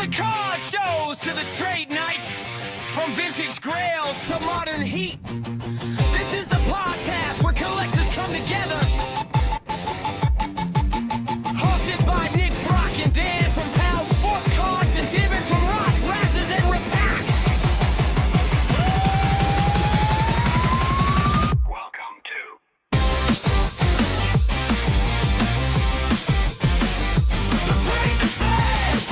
the card shows to the trade nights, from vintage grails to modern heat. This is the podcast where collectors come together. Hosted by Nick, Brock, and Dan from Pal Sports Cards, and Devin from Roth, Razzes, and Repacks. Welcome to Between the Slabs.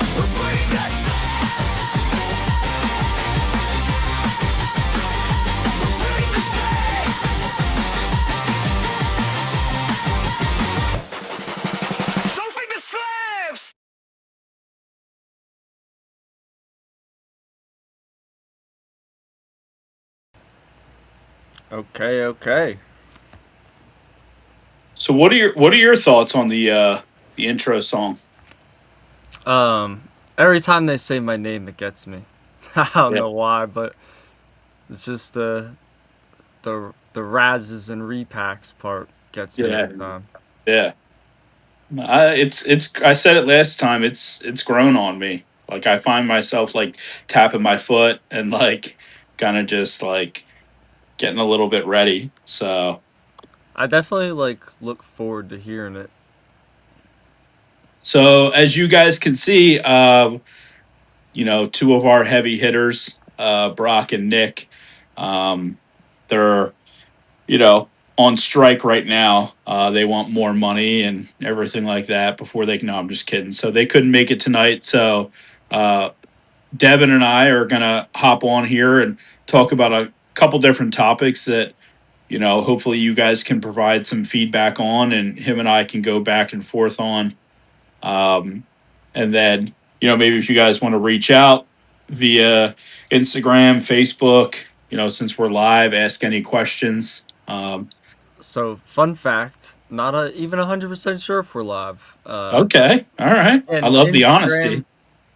Between the Between the Slabs. Between the Slabs. Okay. So what are your thoughts on the intro song? Every time they say my name, it gets me. I don't Yeah. know why, but it's just the Razzes and Repacks part gets me Yeah. every time. Yeah. It's I said it last time, it's grown on me. Like I find myself like tapping my foot and like kind of just like getting a little bit ready. So I definitely look forward to hearing it. as you guys can see, two of our heavy hitters, Brock and Nick, they're you know, on strike right now. They want more money and everything like that before they can. No, I'm just kidding. So they couldn't make it tonight. So uh, Devin and I are going to hop on here and talk about a couple different topics that, hopefully you guys can provide some feedback on and him and I can go back and forth on. And then, maybe if you guys want to reach out via Instagram, Facebook, since we're live, ask any questions. So, fun fact, not even 100% sure if we're live. Okay. All right. I And love the Instagram, honesty.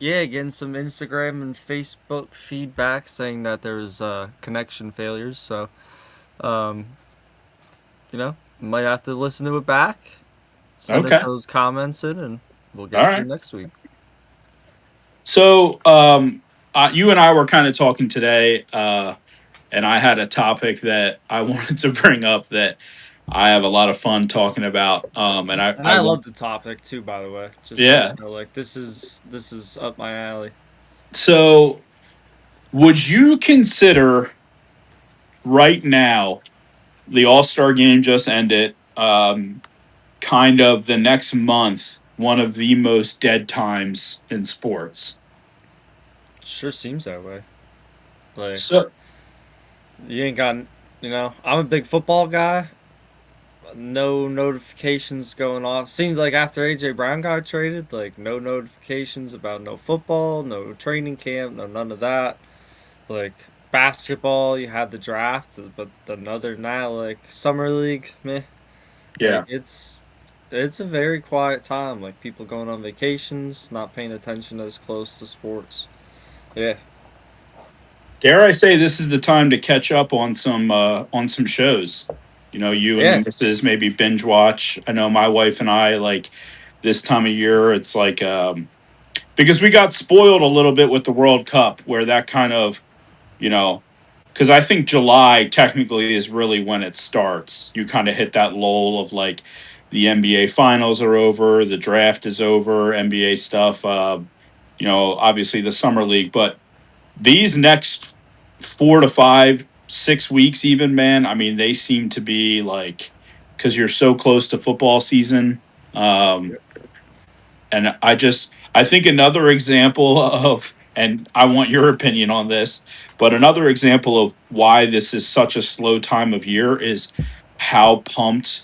yeah, getting some Instagram and Facebook feedback saying that there's connection failures. So, um, might have to listen to it back. Send Okay. us those comments in, and we'll All get to right. it next week. So, you and I were kind of talking today, and I had a topic that I wanted to bring up that I have a lot of fun talking about. And And I love the topic too, by the way. Just so yeah. you know, this is up my alley. So, would you consider right now the All Star game just ended? Kind of the next month, one of the most dead times in sports. Sure seems that way. Like So, you ain't got, I'm a big football guy. No notifications going off. Seems like after AJ Brown got traded, no notifications about no football, no training camp, no none of that. Like basketball, you had the draft, but another now summer league, meh. yeah. It's a very quiet time. Like people going on vacations, not paying attention as close to sports. Yeah. Dare I say this is the time to catch up on some shows. You and the Yeah. missus maybe binge watch. I know my wife and I like this time of year. It's like because we got spoiled a little bit with the World Cup, where that kind of you know because I think July technically is really when it starts. You kind of hit that lull of like the NBA finals are over, the draft is over, NBA stuff. Obviously the summer league, but these next 4 to 5, 6 weeks, even, man, I mean, they seem to be like, because you're so close to football season. Um, and I think another example of, and I want your opinion on this, but another example of why this is such a slow time of year is how pumped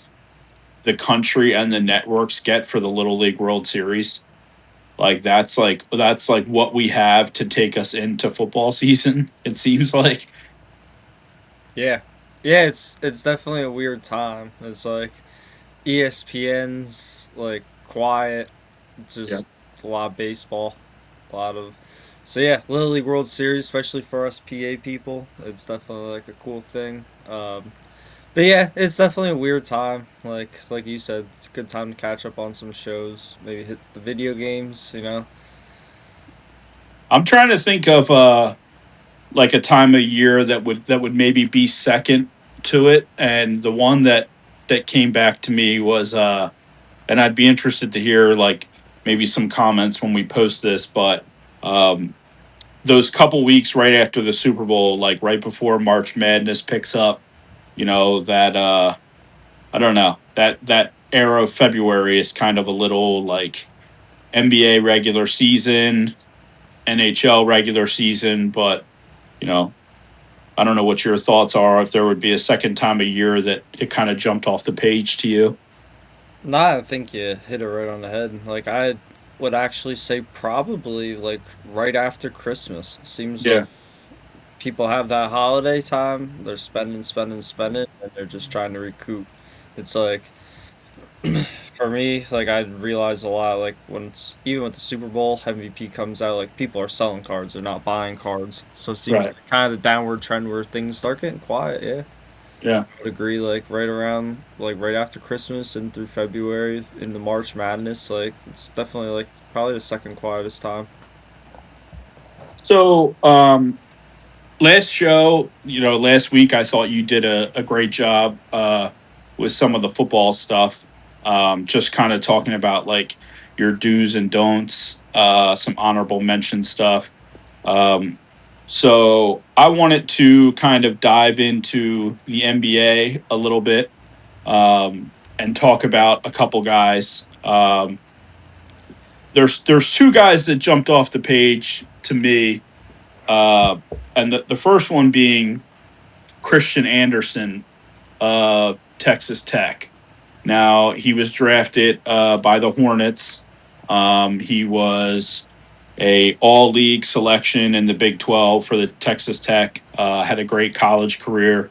the country and the networks get for the Little League World Series. That's like what we have to take us into football season. It seems like. Yeah. Yeah, it's definitely a weird time. It's like ESPN's quiet, Yeah. just a lot of baseball, a lot of so yeah, Little League World Series, especially for us PA people, it's definitely a cool thing. But yeah, it's definitely a weird time. Like you said, it's a good time to catch up on some shows. Maybe hit the video games. You know. I'm trying to think of like a time of year that would maybe be second to it, and the one that came back to me was and I'd be interested to hear like maybe some comments when we post this, but um those couple weeks right after the Super Bowl, like right before March Madness picks up, that I don't know, that era of February is kind of a little like NBA regular season, NHL regular season, but you know, I don't know what your thoughts are if there would be a second time a year that it kind of jumped off the page to you. Nah, I think you hit it right on the head. Like I would actually say probably like right after Christmas. Seems like Yeah. people have that holiday time. They're spending, spending, spending, and they're just trying to recoup. It's like for me, like I realize a lot. Like when it's even with the Super Bowl MVP comes out, like people are selling cards. They're not buying cards. So it seems Right. like kind of the downward trend where things start getting quiet. Yeah. Yeah. I would agree, like right around, like right after Christmas and through February into March Madness, like it's definitely like probably the second quietest time. So, last show, last week, I thought you did a great job with some of the football stuff. Just kind of talking about like your do's and don'ts, some honorable mention stuff. Um, so I wanted to kind of dive into the NBA a little bit, and talk about a couple guys. There's two guys that jumped off the page to me, uh, and the first one being Christian Anderson, Texas Tech. Now he was drafted by the Hornets. He was a all league selection in the Big 12 for the Texas Tech. Had a great college career,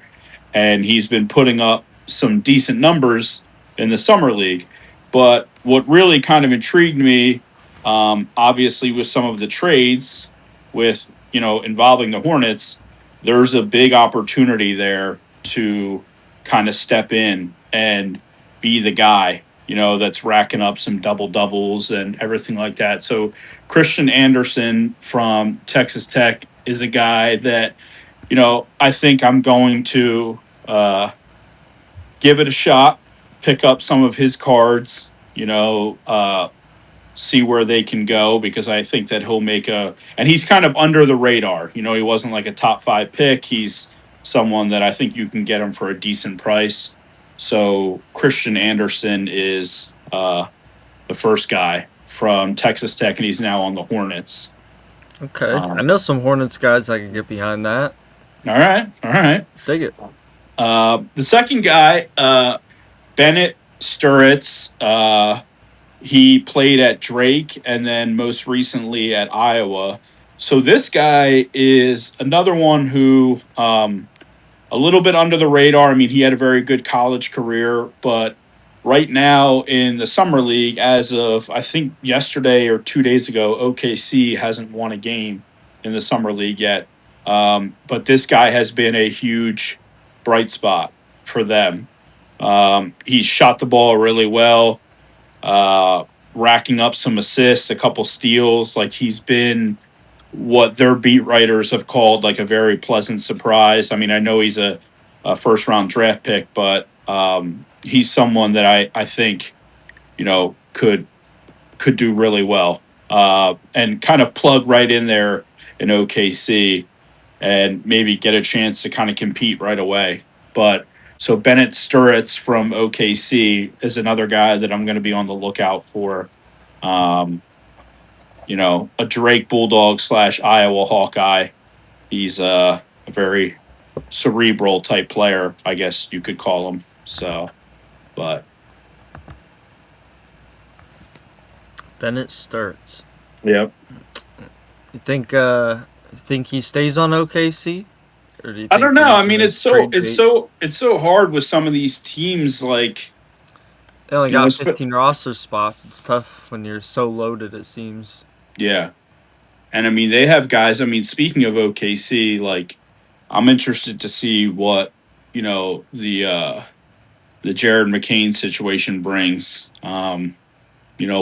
and he's been putting up some decent numbers in the summer league. But what really kind of intrigued me, obviously, with some of the trades with involving the Hornets, there's a big opportunity there to kind of step in and be the guy, that's racking up some double doubles and everything like that. So Christian Anderson from Texas Tech is a guy that, I think I'm going to give it a shot, pick up some of his cards, see where they can go, because I think that and he's kind of under the radar. He wasn't like a top 5 pick. He's someone that I think you can get him for a decent price. So Christian Anderson is the first guy from Texas Tech, and he's now on the Hornets. Okay, I Um, know some Hornets guys I can get behind that. all right, all right. Dig it. The second guy, Bennett Sturritz. He played at Drake and then most recently at Iowa. So this guy is another one who, a little bit under the radar. I mean, he had a very good college career, but right now in the summer league, as of I think yesterday or 2 days ago, OKC hasn't won a game in the summer league yet. But this guy has been a huge bright spot for them. He shot the ball really well, uh, racking up some assists, a couple steals. Like he's been what their beat writers have called like a very pleasant surprise. I mean, I know he's a first round draft pick, but he's someone that I think could do really well, and kind of plug right in there in OKC and maybe get a chance to kind of compete right away. But so Bennett Sturritz from OKC is another guy that I'm going to be on the lookout for. Um, a Drake Bulldog / Iowa Hawkeye. He's a very cerebral type player, I guess you could call him. So, but Bennett Sturts. yep. You think he stays on OKC, or do you I think don't know. he's I gonna mean, make it's a so trade it's bait? so it's so hard with some of these teams. Like They only you know, got sp- 15 roster spots. It's tough when you're so loaded. It seems. yeah. And I mean, they have guys. I mean, speaking of OKC, like I'm interested to see what the Jared McCain situation brings.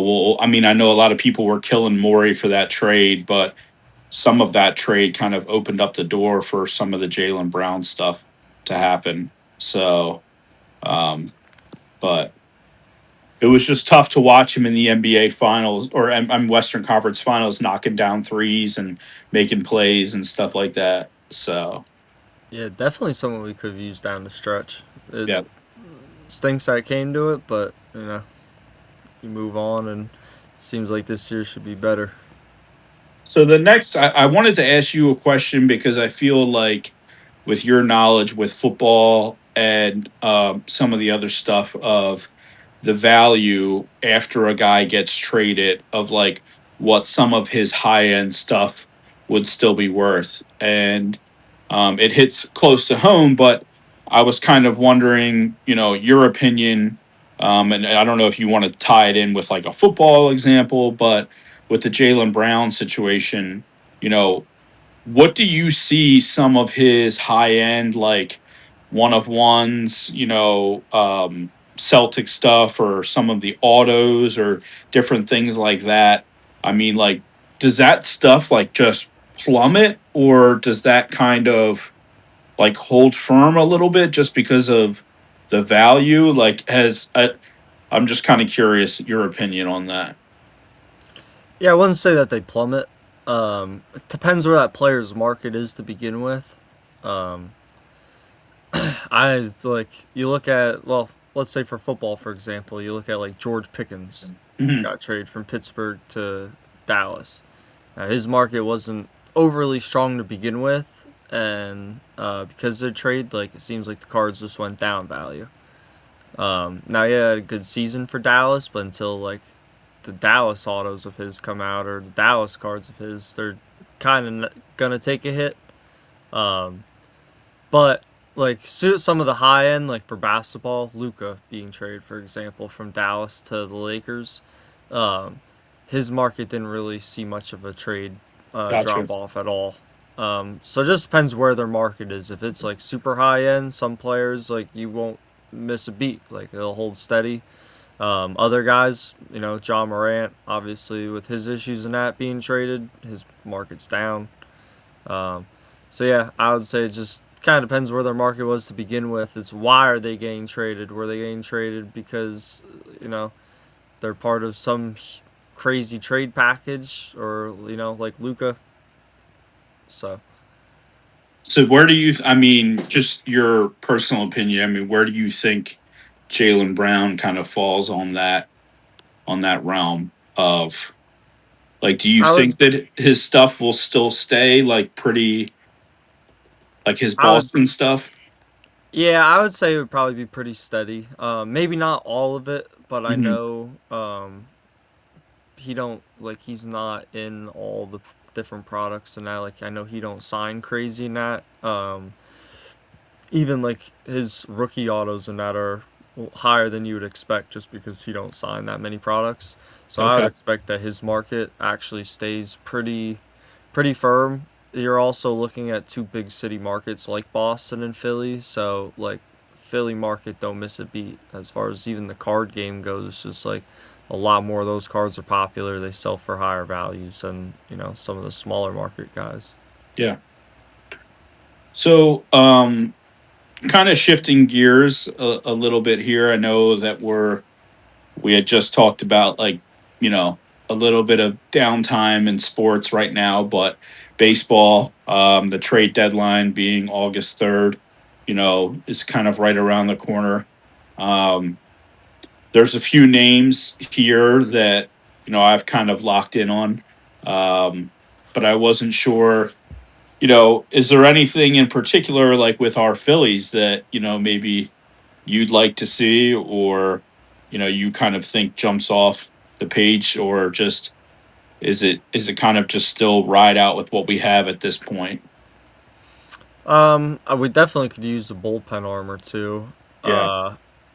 Well, I mean, I know a lot of people were killing Maury for that trade, but some of that trade kind of opened up the door for some of the Jaylen Brown stuff to happen. So, um, but it was just tough to watch him in the NBA finals or Western Conference finals, knocking down threes and making plays and stuff like that. So, Yeah, definitely someone we could have used down the stretch. It yeah. stinks that it came to it, but you move on, and it seems like this year should be better. So the next, I wanted to ask you a question because I feel like with your knowledge with football and some of the other stuff of the value after a guy gets traded of like what some of his high end stuff would still be worth. And it hits close to home, but I was kind of wondering, your opinion. And I don't know if you want to tie it in with like a football example, but with the Jaylen Brown situation, you know, what do you see some of his high end, like one of ones, Celtic stuff or some of the autos or different things like that? I mean, like, does that stuff like just plummet or does that kind of like hold firm a little bit just because of the value? I'm just kind of curious your opinion on that. Yeah, I wouldn't say that they plummet. It depends where that player's market is to begin with. Um, I like you look at let's say for football, for example, you look at like George Pickens Hmm. got traded from Pittsburgh to Dallas. Now, his market wasn't overly strong to begin with, and because of the trade, like it seems like the cards just went down value. Now he had a good season for Dallas, but until like the Dallas autos of his come out or the Dallas cards of his, they're kind of gonna take a hit. Um, but like some of the high end, like for basketball, Luka being traded, for example, from Dallas to the Lakers, um, his market didn't really see much of a trade Gotcha. drop off at all. So it just depends where their market is. If it's like super high end, some players like you won't miss a beat. Like they'll hold steady. Other guys, John Morant, obviously with his issues and that being traded, his market's down. Um, so yeah, I would say it just kind of depends where their market was to begin with. It's why are they getting traded? Were they getting traded because they're part of some crazy trade package, or like Luca? So So where do you? I mean, just your personal opinion. I mean, where do you think Jaylen Brown kind of falls on that realm of like? Do you I would, think that his stuff will still stay like pretty like his I would, Boston stuff? yeah, I would say it would probably be pretty steady. Maybe not all of it, but I Hmm. know he's not in all the different products and that. Like I know he don't sign crazy in that. Even like his rookie autos and that are higher than you would expect just because he don't sign that many products. So I would Okay. expect that his market actually stays pretty firm. You're also looking at two big city markets like Boston and Philly, so like Philly market don't miss a beat as far as even the card game goes. It's just like a lot more of those cards are popular. They sell for higher values than some of the smaller market guys. Yeah. So, kind of shifting gears a little bit here. I know that we had just talked about like a little bit of downtime in sports right now, but baseball, the trade deadline being August 3rd, is kind of right around the corner. Um, there's a few names here that I've kind of locked in on, um, but I wasn't sure. Is there anything in particular like with our Phillies that maybe you'd like to see, or you kind of think jumps off the page, or just is it kind of just still ride out with what we have at this point? We definitely could use the bullpen armor too. Yeah,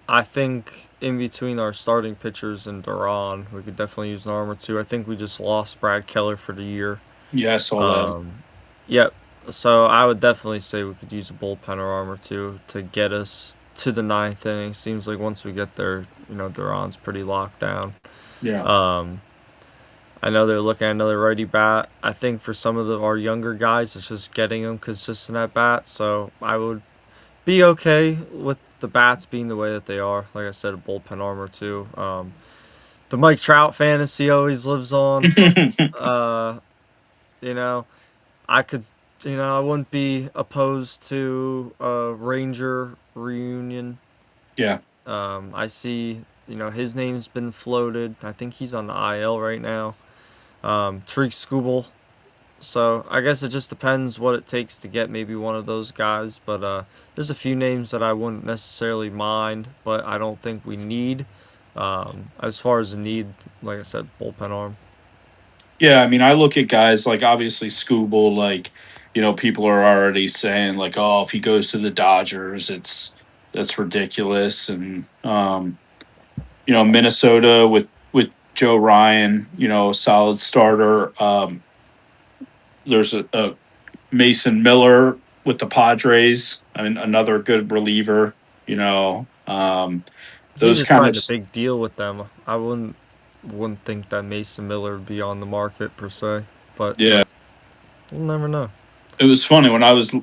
I think in between our starting pitchers and Duran, we could definitely use an armor too. I think we just lost Brad Keller for the year. yeah, I saw that. Um, yep. So I would definitely say we could use a bullpen or arm or two to get us to the ninth inning. Seems like once we get there, Duran's pretty locked down. Yeah. Um, I know they're looking at another righty bat. I think for some of our younger guys, it's just getting them consistent at bat. So I would be okay with the bats being the way that they are. Like I said, a bullpen arm or two. The Mike Trout fantasy always lives on. Uh, you know, I could, I wouldn't be opposed to a Ranger reunion. Yeah. I see, his name's been floated. I think he's on the IL right now. Tariq Skubal. So I guess it just depends what it takes to get maybe one of those guys. But there's a few names that I wouldn't necessarily mind, but I don't think we need. As far as the need, like I said, bullpen arm. Yeah, I mean, I look at guys like obviously Scooble, like, people are already saying like, oh, if he goes to the Dodgers, that's ridiculous. And Minnesota with Joe Ryan, solid starter. There's a Mason Miller with the Padres. I mean, another good reliever. He Those just kind of signed a big deal with them. I wouldn't think that Mason Miller would be on the market per se, but yeah. we'll never know. It was funny when I was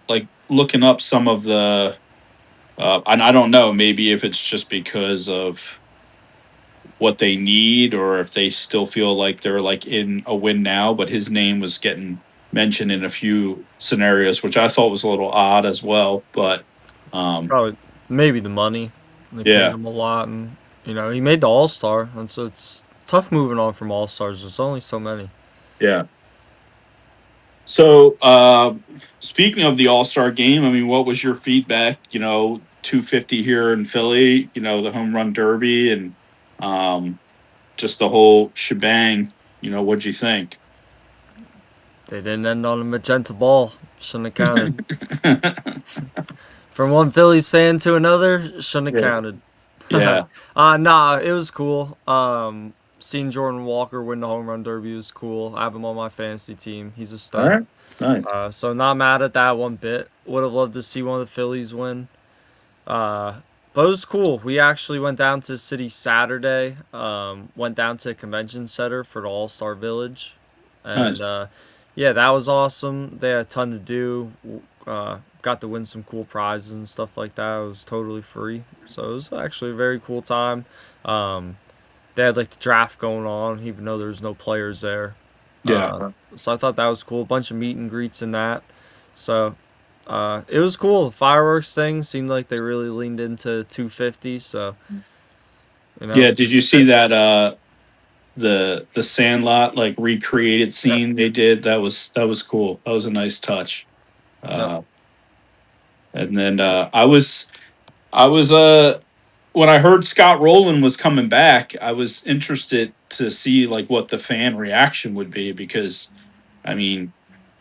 like looking up some of the, and I don't know, maybe if it's just because of what they need or if they still feel like they're like in a win now, but his name was getting mentioned in a few scenarios, which I thought was a little odd as well. But Probably maybe the money. They paid yeah, him a lot, and he made the All Star, and so it's tough moving on from All Stars. There's only so many. yeah. So speaking of the All Star game, I mean, what was your feedback? 250 here in Philly. The home run derby and just the whole shebang. What'd you think? They didn't end on a magenta ball. Shouldn't have counted. From one Phillies fan to another, shouldn't have Yeah. counted. Yeah. Nah, it was cool. Seeing Jordan Walker win the home run derby was cool. I have him on my fantasy team. He's a All stud. right. Nice. So not mad at that one bit. Would have loved to see one of the Phillies win. But it was cool. We actually went down to the city Saturday. Went down to a convention center for the All Star Village, and Nice. yeah, that was awesome. They had a ton to do. Got to win some cool prizes and stuff like that. It was totally free, so it was actually a very cool time. They had like the draft going on, even though there was no players there. Yeah. So I thought that was cool. A bunch of meet and greets and that. So it was cool. The fireworks thing seemed like they really leaned into 250. So Yeah. Did you see that the Sandlot like recreated scene they did? That was cool. That was a nice touch. Yep. Uh, and then I was when I heard Scott Rowland was coming back, I was interested to see like what the fan reaction would be because I mean,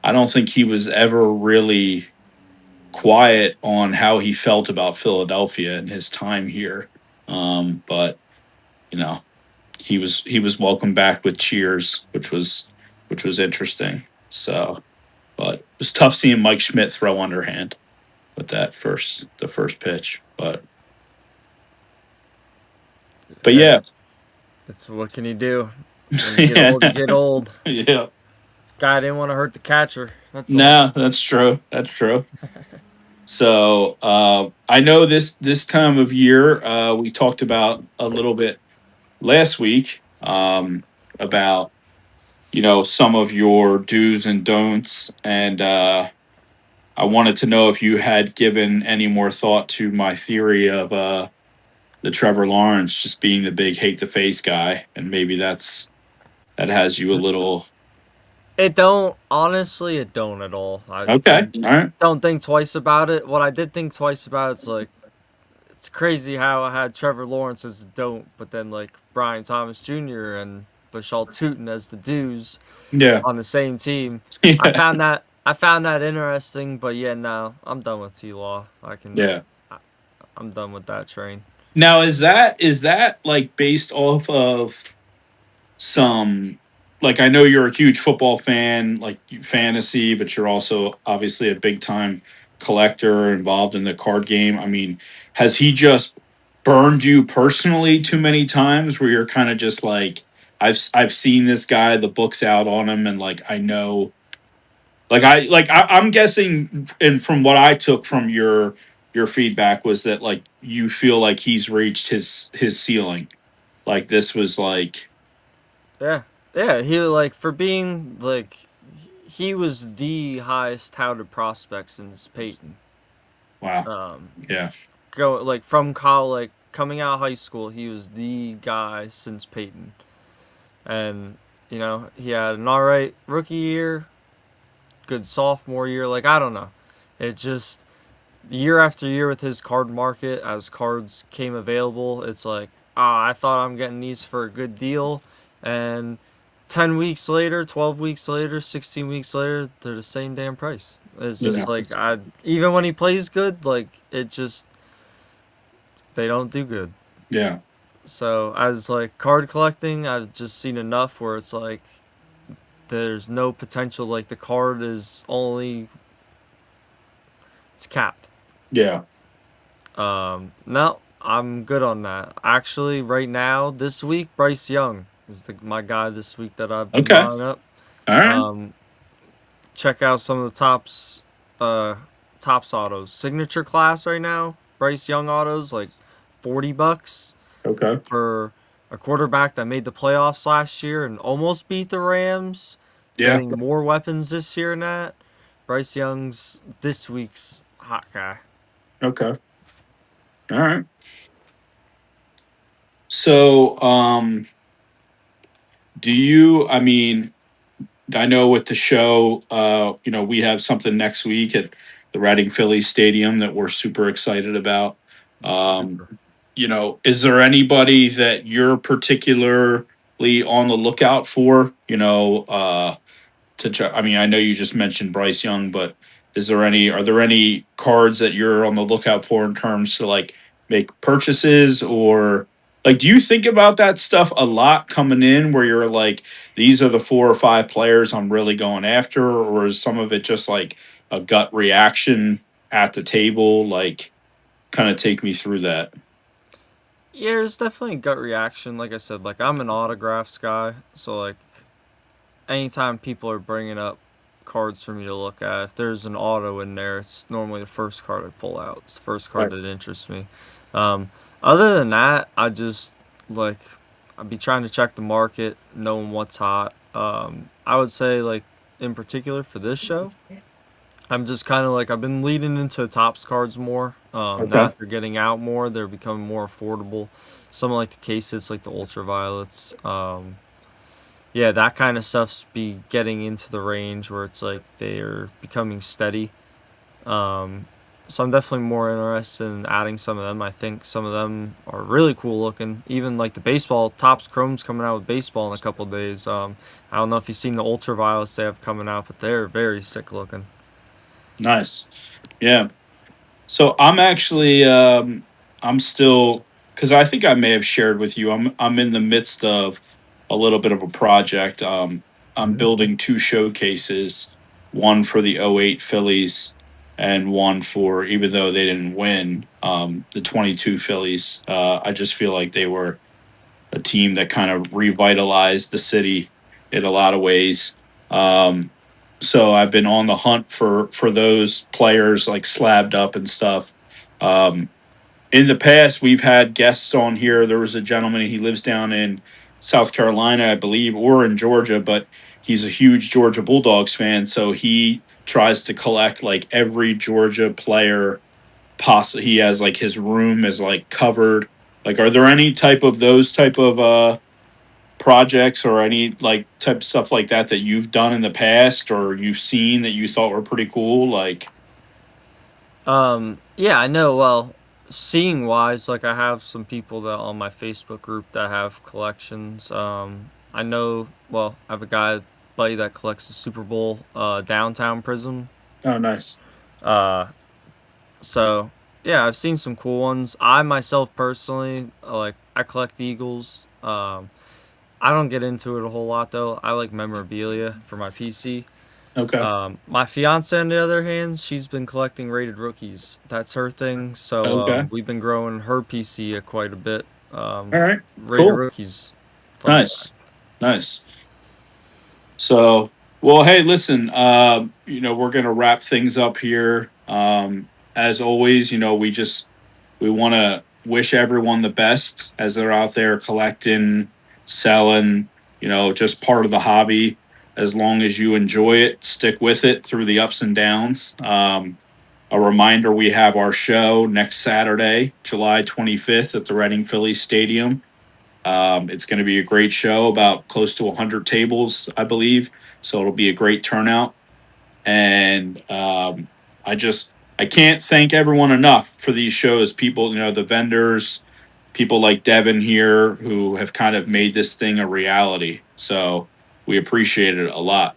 I don't think he was ever really quiet on how he felt about Philadelphia and his time here. But you know, he was welcomed back with cheers, which was interesting. So, but it was tough seeing Mike Schmidt throw underhand with the first pitch. But Yeah, yeah, it's what can you do? When you get old, you get old. yeah. Guy didn't want to hurt the catcher. That's all. No, that's true. That's true. So I know this time of year we talked about a little bit last week about some of your do's and don'ts, and I wanted to know if you had given any more thought to my theory of the Trevor Lawrence just being the big hate the face guy, and maybe that has you a little It don't. Honestly, it don't at all. I okay. All right. don't think twice about it. What I did think twice about it's like it's crazy how I had Trevor Lawrence as the don't, but then like Brian Thomas Jr. and Bashal Tootin as the do's Yeah. on the same team. I Yeah. found that I found that interesting, but yeah, no, I'm done with T Law. Yeah. I'm done with that train. Now is that like based off of some like I know you're a huge football fan, like fantasy, but you're also obviously a big time collector involved in the card game. I mean, has he just burned you personally too many times where you're kind of just like I've seen this guy, the book's out on him, and like I know, I'm guessing, and from what I took from your feedback was that like you feel like he's reached his ceiling. Like this was like Yeah, yeah. He like for being like he was the highest touted prospect since Peyton. wow, Um, yeah, go like from college, like coming out of high school, he was the guy since Peyton, and he had an all right rookie year, good sophomore year. Like I don't know, it just year after year with his card market as cards came available, it's like I thought I'm getting these for a good deal, and 10 weeks later, 12 weeks later, 16 weeks later, they're the same damn price. It's yeah, just like I even when he plays good, like it just they don't do good. yeah, So as like card collecting, I've just seen enough where it's like there's no potential. Like the card is only it's capped. yeah. No, I'm good on that. Actually, right now this week, Bryce Young is my guy this week that I've been Okay, buying up. all right, Um, check out some of the tops autos signature class right now. Bryce Young autos like $40 okay, for a quarterback that made the playoffs last year and almost beat the Rams, yeah, getting more weapons this year than that. Bryce Young's this week's hot guy. okay, all right. So, do you? I mean, I know with the show, we have something next week at the Reading Phillies Stadium that we're super excited about. Um, Super. is there anybody that you're particularly on the lookout for? I mean, I know you just mentioned Bryce Young, but are there any cards that you're on the lookout for in terms to like make purchases or like, do you think about that stuff a lot coming in where you're like, these are the 4 or 5 players I'm really going after, or is some of it just like a gut reaction at the table? Like, kind of take me through that. Yeah, there's definitely a gut reaction. Like I said, like I'm an autographs guy, so like anytime people are bringing up cards for me to look at, if there's an auto in there, it's normally the first card I pull out. It's the first card Right. that interests me. Um, other than that, I just like I'd be trying to check the market, knowing what's hot. I would say like in particular for this show, I'm just kind of like I've been leading into tops cards more. Now Okay. that they're getting out more, they're becoming more affordable. Some of like the cases, like the ultraviolets. Yeah, that kind of stuff's be getting into the range where it's like they're becoming steady. Um, so I'm definitely more interested in adding some of them. I think some of them are really cool looking. Even like the baseball, Topps Chrome's coming out with baseball in a couple days. I don't know if you've seen the ultraviolets they have coming out, but they're very sick looking. Nice. Yeah. So I'm actually I'm still because I think I may have shared with you I'm in the midst of a little bit of a project. I'm Mm-hmm. building 2 showcases, one for the '08 Phillies and one for even though they didn't win the '22 Phillies. I just feel like they were a team that kind of revitalized the city in a lot of ways. Um, so I've been on the hunt for those players like slabbed up and stuff. Um, in the past, we've had guests on here. There was a gentleman, he lives down in South Carolina, I believe, or in Georgia, but he's a huge Georgia Bulldogs fan. So he tries to collect like every Georgia player possible. He has like his room is like covered. Like, are there any type of those type of projects or any like type of stuff like that that you've done in the past or you've seen that you thought were pretty cool? Like, Yeah, I know. Well, seeing wise, like I have some people that on my Facebook group that have collections. I know. Well, I have a buddy that collects the Super Bowl downtown prism. oh, nice. Uh, so yeah, I've seen some cool ones. I myself personally like I collect Eagles. I don't get into it a whole lot though. I like memorabilia for my PC. Okay. My fiance, on the other hand, she's been collecting rated rookies. That's her thing. So Okay. we've been growing her PC quite a bit. All right. Rated Cool. rookies, fun fact. Nice. Nice. So, well, hey, listen, we're gonna wrap things up here. As always, we want to wish everyone the best as they're out there collecting, selling, just part of the hobby. As long as you enjoy it, stick with it through the ups and downs. A reminder, we have our show next Saturday, July 25th at the Reading Phillies Stadium. It's going to be a great show, about close to 100 tables, I believe. So it'll be a great turnout. And I can't thank everyone enough for these shows. People, the vendors, people like Devin here who have kind of made this thing a reality. So we appreciate it a lot.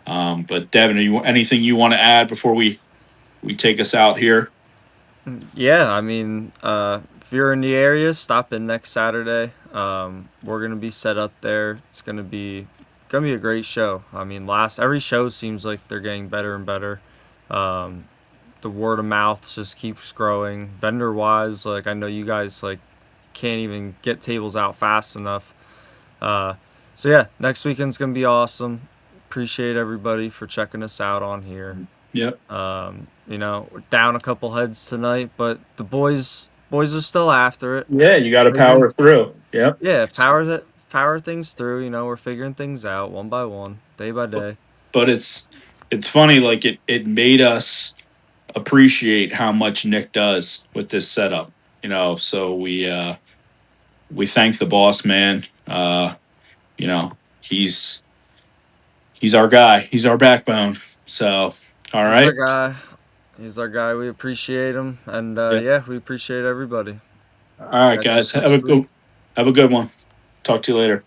But Devin, anything you want to add before we take us out here? Yeah, I mean, if you're in the area, stop in next Saturday. We're gonna be set up there. It's gonna be a great show. I mean, every show seems like they're getting better and better. Um, the word of mouth just keeps growing. Vendor wise, like I know you guys like can't even get tables out fast enough. Uh, so yeah, next weekend's gonna be awesome. Appreciate everybody for checking us out on here. Yep. We're down a couple heads tonight, but the boys are still after it. Yeah, you got to power through. Yep. Yeah, power things through. We're figuring things out one by one, day by day. But it's funny, like it made us appreciate how much Nick does with this setup. So we thank the boss man. You know, he's he's our guy. He's our backbone. So all He's our right. guy. He's our guy. We appreciate him, and Yeah. yeah, we appreciate everybody. All right, Catch guys. us next week. Have a good one. Talk to you later.